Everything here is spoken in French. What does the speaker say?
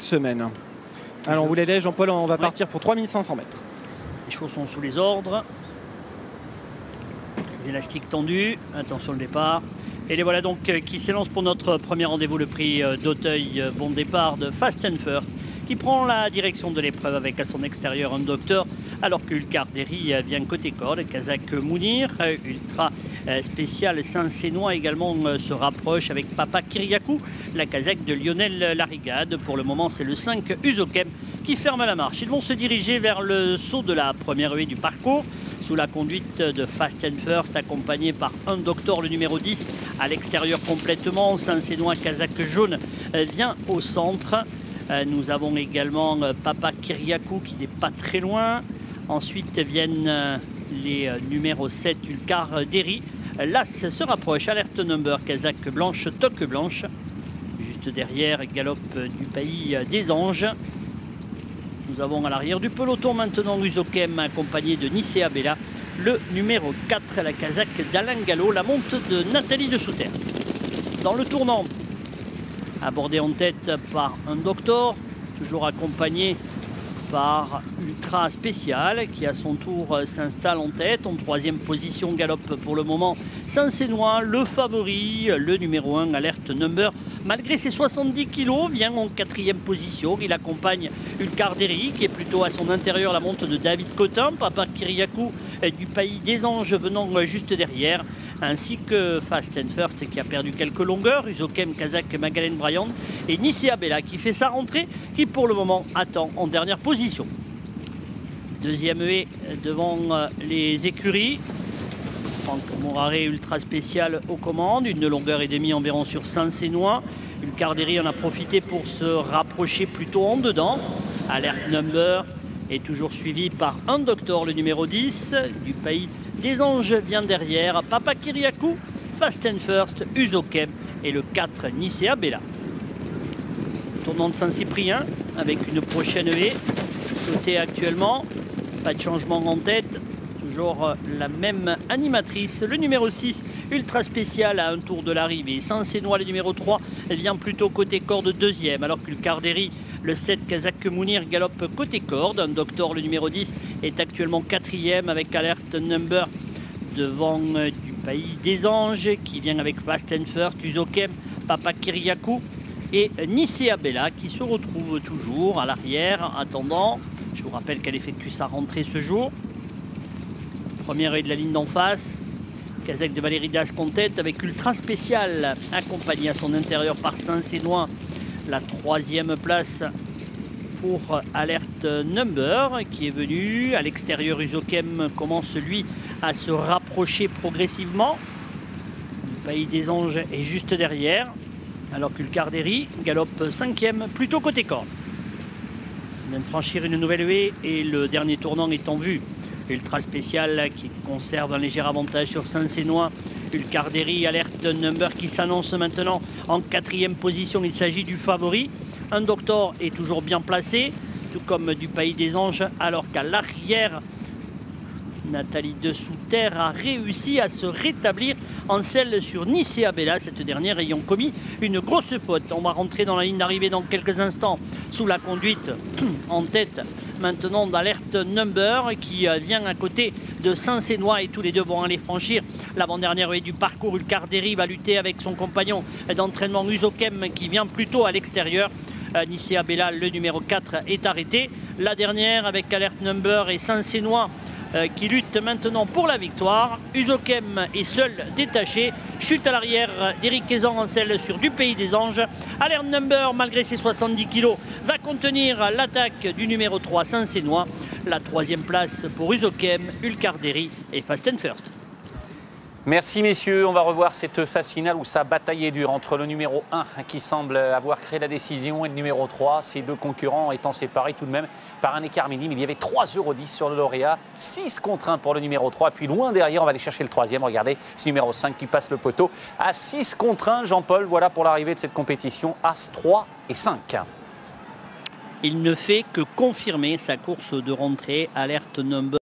Semaines. Alors on vous l'aider, Jean-Paul, on va partir pour 3500 mètres. Les chevaux sont sous les ordres. Les élastiques tendus. Attention le départ. Et les voilà donc qui s'élancent pour notre premier rendez-vous, le prix d'Auteuil. Bon départ de Fast and First, qui prend la direction de l'épreuve avec à son extérieur un docteur, alors que Ulcar Derry vient côté corde. Kazakh Mounir, ultra spécial Saint-Sénois également se rapproche avec Papa Kyriakou, la Kazakh de Lionel Larigade. Pour le moment, c'est le 5 Uzokem qui ferme la marche. Ils vont se diriger vers le saut de la première haie du parcours, sous la conduite de Fast and First, accompagné par un docteur, le numéro 10, à l'extérieur complètement. Saint-Sénois Kazakh jaune vient au centre. Nous avons également Papa Kyriakou qui n'est pas très loin. Ensuite viennent les numéros 7 Ulcar Derry. L'As se rapproche, alerte number Kazakh blanche, toque blanche. Juste derrière, galop du pays des Anges. Nous avons à l'arrière du peloton maintenant Uzokem accompagné de Nicea Bella. Le numéro 4, la Kazakh d'Alain Gallo, la monte de Nathalie de Souter. Dans le tournant, abordé en tête par un docteur, toujours accompagné par Ultra Spécial qui à son tour s'installe en tête. En troisième position, galope pour le moment Saint-Sénois, le favori, le numéro 1, alerte number. Malgré ses 70 kilos, vient en quatrième position. Il accompagne Ulcar Derry qui est plutôt à son intérieur, la monte de David Cotin, Papa Kyriakou du pays des Anges venant juste derrière, ainsi que Fast and First qui a perdu quelques longueurs, Uzokem Kazakh Magdalene Bryant et Nicea Bella qui fait sa rentrée, qui pour le moment attend en dernière position. Deuxième haie devant les écuries. Franck Moraré ultra spécial aux commandes, une longueur et demie environ sur Saint-Sénois. Ulcar Derry en a profité pour se rapprocher plutôt en dedans. Alerte number est toujours suivi par un docteur, le numéro 10 du pays des Anges vient derrière. Papa Kyriakou, Fast and First, Uzokem et le 4 Nicea Bella. Tournant de Saint-Cyprien avec une prochaine haie sautée actuellement. Pas de changement en tête. Toujours la même animatrice, le numéro 6, ultra spécial à un tour de l'arrivée. Saint-Sénois, le numéro 3, vient plutôt côté corde deuxième, alors que Ulcar Derry, le 7, Kazakh Mounir, galope côté corde. Un docteur, le numéro 10, est actuellement quatrième avec alerte number devant du pays des Anges, qui vient avec Fast and First, Uzokem, Papa Kyriakou et Nicea Bella, qui se retrouve toujours à l'arrière, attendant. Je vous rappelle qu'elle effectue sa rentrée ce jour. Première haie de la ligne d'en face, Kazakh de Valérie Dasque en tête avec Ultra Spécial accompagné à son intérieur par Saint-Sénois. La troisième place pour Alerte Number qui est venu. À l'extérieur, Uzokem commence lui à se rapprocher progressivement. Le pays des Anges est juste derrière, alors qu'Ulcar Derry galope cinquième plutôt côté corde. On vient de franchir une nouvelle haie et le dernier tournant est en vue. Ultra spécial qui conserve un léger avantage sur Saint-Sénois. Ulcar Derry, alerte number qui s'annonce maintenant en quatrième position. Il s'agit du favori. Un docteur est toujours bien placé, tout comme du pays des Anges, alors qu'à l'arrière, Nathalie de Souter a réussi à se rétablir en selle sur Nicea Bella, cette dernière ayant commis une grosse faute. On va rentrer dans la ligne d'arrivée dans quelques instants sous la conduite en tête maintenant d'alerte number qui vient à côté de Saint-Sénois et tous les deux vont aller franchir l'avant-dernière haie du parcours. Ulcar Derry va lutter avec son compagnon d'entraînement Uzokem qui vient plutôt à l'extérieur. Nicea Bella, le numéro 4, est arrêté. La dernière avec alerte number et Saint-Sénois qui lutte maintenant pour la victoire. Uzokem est seul détaché. Chute à l'arrière d'Éric Quezan en selle sur du pays des Anges. Alert number, malgré ses 70 kilos, va contenir l'attaque du numéro 3, Saint-Sénois. La troisième place pour Uzokem, Ulcar Derry et Fast and First. Merci messieurs, on va revoir cette phase finale où sa bataille est dure entre le numéro 1 qui semble avoir créé la décision et le numéro 3, ces deux concurrents étant séparés tout de même par un écart minime. Il y avait 3,10 € sur le lauréat, 6 contre 1 pour le numéro 3, puis loin derrière on va aller chercher le troisième, regardez ce numéro 5 qui passe le poteau à 6 contre 1. Jean-Paul, voilà pour l'arrivée de cette compétition, As, 3 et 5. Il ne fait que confirmer sa course de rentrée, alerte number.